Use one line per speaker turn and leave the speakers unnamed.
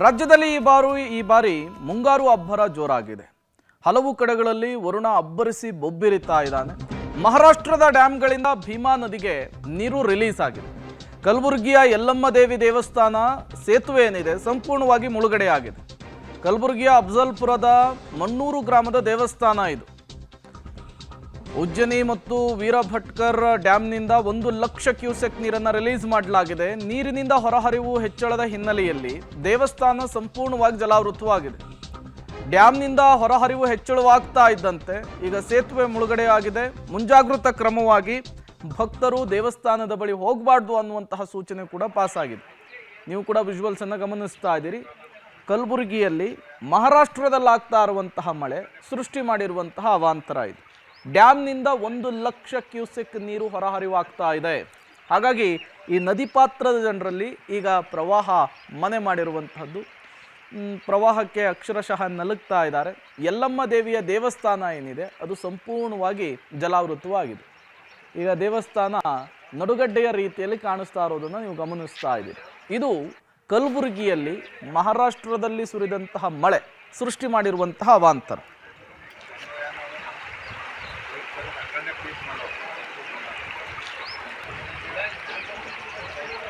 ರಾಜ್ಯದಲ್ಲಿ ಈ ಬಾರಿ ಮುಂಗಾರು ಅಬ್ಬರ ಜೋರಾಗಿದೆ. ಹಲವು ಕಡೆಗಳಲ್ಲಿ ವರುಣ ಅಬ್ಬರಿಸಿ ಬೊಬ್ಬಿರಿತಾ ಇದ್ದಾನೆ. ಮಹಾರಾಷ್ಟ್ರದ ಡ್ಯಾಂಗಳಿಂದ ಭೀಮಾ ನದಿಗೆ ನೀರು ರಿಲೀಸ್ ಆಗಿದೆ. ಕಲಬುರಗಿಯ ಯಲ್ಲಮ್ಮ ದೇವಿ ದೇವಸ್ಥಾನ ಸೇತುವೆ ಏನಿದೆ ಸಂಪೂರ್ಣವಾಗಿ ಮುಳುಗಡೆಯಾಗಿದೆ. ಕಲಬುರಗಿಯ ಅಫಜಲ್ಪುರದ ಮಣ್ಣೂರು ಗ್ರಾಮದ ದೇವಸ್ಥಾನ ಇದು. ಉಜ್ಜನಿ ಮತ್ತು ವೀರಭಟ್ಕರ್ ಡ್ಯಾಂನಿಂದ 1 ಲಕ್ಷ ಕ್ಯೂಸೆಕ್ ನೀರನ್ನು ರಿಲೀಸ್ ಮಾಡಲಾಗಿದೆ. ನೀರಿನಿಂದ ಹೊರಹರಿವು ಹೆಚ್ಚಳದ ಹಿನ್ನೆಲೆಯಲ್ಲಿ ದೇವಸ್ಥಾನ ಸಂಪೂರ್ಣವಾಗಿ ಜಲಾವೃತವಾಗಿದೆ. ಡ್ಯಾಂನಿಂದ ಹೊರಹರಿವು ಹೆಚ್ಚಳವಾಗ್ತಾ ಇದ್ದಂತೆ ಈಗ ಸೇತುವೆ ಮುಳುಗಡೆಯಾಗಿದೆ. ಮುಂಜಾಗೃತಾ ಕ್ರಮವಾಗಿ ಭಕ್ತರು ದೇವಸ್ಥಾನದ ಬಳಿ ಹೋಗಬಾರ್ದು ಅನ್ನುವಂತಹ ಸೂಚನೆ ಕೂಡ ಪಾಸ್ ಆಗಿದೆ. ನೀವು ಕೂಡ ವಿಜುವಲ್ಸ್ ಅನ್ನು ಗಮನಿಸ್ತಾ ಇದ್ದೀರಿ. ಕಲಬುರಗಿಯಲ್ಲಿ ಮಹಾರಾಷ್ಟ್ರದಲ್ಲಾಗ್ತಾ ಇರುವಂತಹ ಮಳೆ ಸೃಷ್ಟಿ ಮಾಡಿರುವಂತಹ ಅವಾಂತರ ಇದು. ಡ್ಯಾಮ್ನಿಂದ 1 ಲಕ್ಷ ಕ್ಯೂಸೆಕ್ ನೀರು ಹೊರಹರಿವಾಗ್ತಾ ಇದೆ. ಹಾಗಾಗಿ ಈ ನದಿ ಪಾತ್ರದ ಜನರಲ್ಲಿ ಈಗ ಪ್ರವಾಹ ಮನೆ ಮಾಡಿರುವಂತಹದ್ದು. ಪ್ರವಾಹಕ್ಕೆ ಅಕ್ಷರಶಃ ನಲುಗ್ತಾ ಇದ್ದಾರೆ. ಯಲ್ಲಮ್ಮ ದೇವಿಯ ದೇವಸ್ಥಾನ ಏನಿದೆ ಅದು ಸಂಪೂರ್ಣವಾಗಿ ಜಲಾವೃತವಾಗಿದೆ. ಈಗ ದೇವಸ್ಥಾನ ನಡುಗಡ್ಡೆಯ ರೀತಿಯಲ್ಲಿ ಕಾಣಿಸ್ತಾ ಇರೋದನ್ನು ನೀವು ಗಮನಿಸ್ತಾ ಇದ್ದೀರಿ. ಇದು ಕಲಬುರಗಿಯಲ್ಲಿ ಮಹಾರಾಷ್ಟ್ರದಲ್ಲಿ ಸುರಿದಂತಹ ಮಳೆ ಸೃಷ್ಟಿ ಮಾಡಿರುವಂತಹ ಅವಾಂತರ.